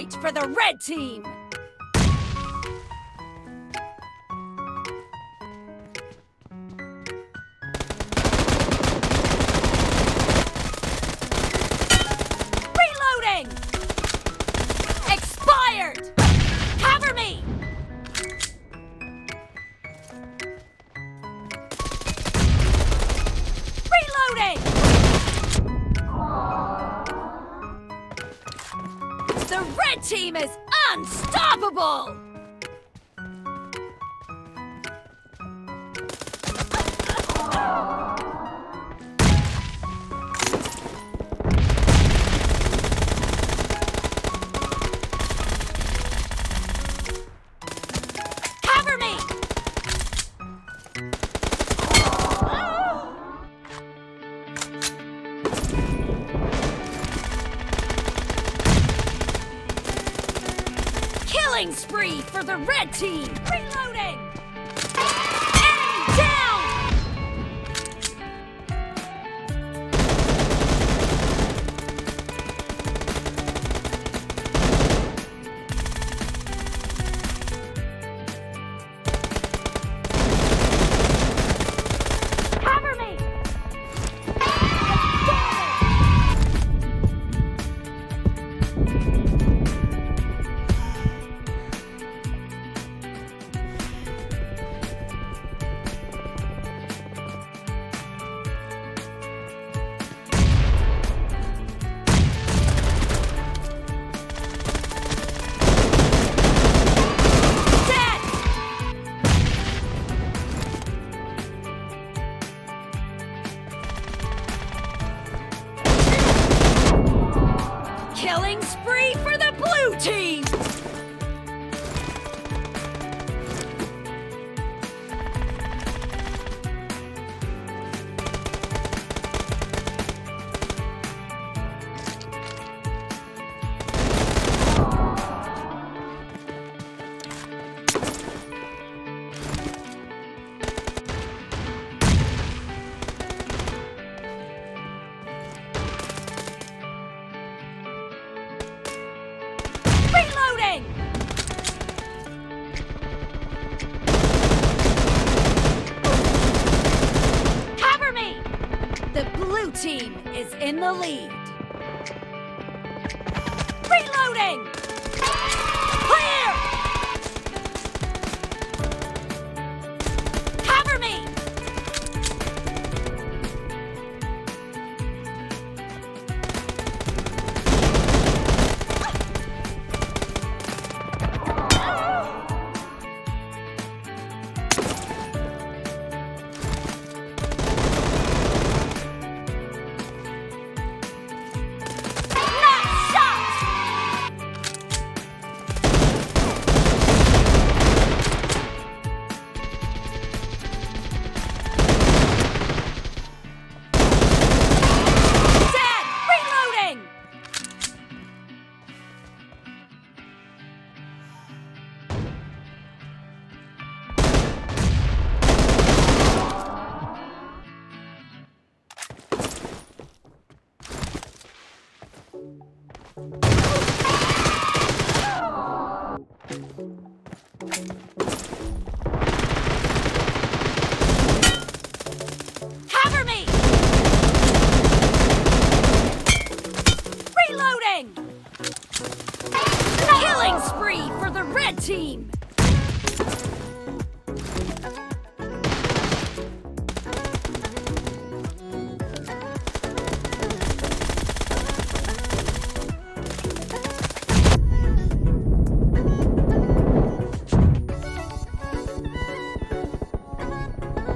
fight for the red team! Reloading! Expired! Cover me! Reloading! The red team is unstoppable! Cover me! Killing spree for the red team! Reloading! Enemy down! Cover me! Dead! Killing spree for the blue team! Reloading! Cover me! The blue team is in the lead. Reloading! Clear! Cover me! Nice shot! Dead! Reloading! Cover me! Reloading! Killing spree for the red team!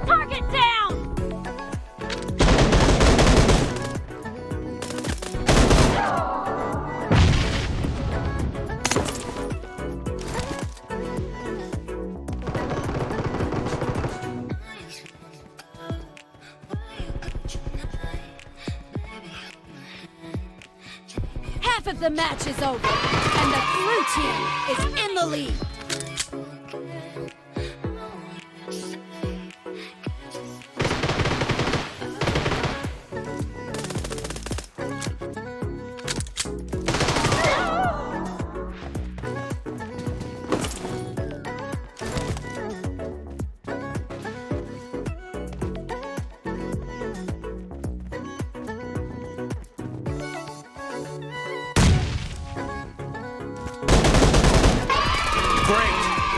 Target down! Half of the match is over, and the blue team is in the lead.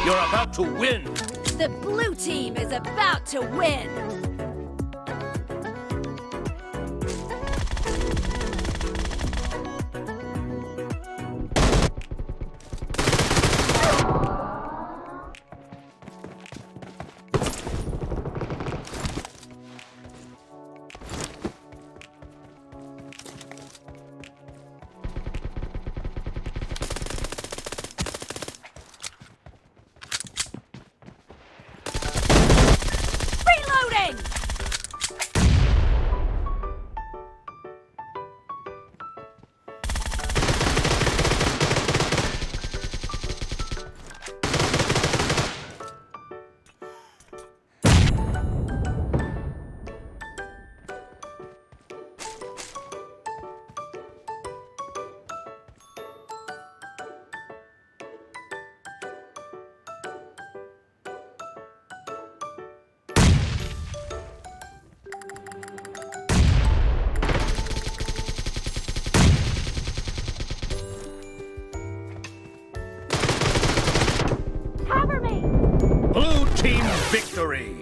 You're about to win. The blue team is about to win. Reloading! Cover me! Blue team victory.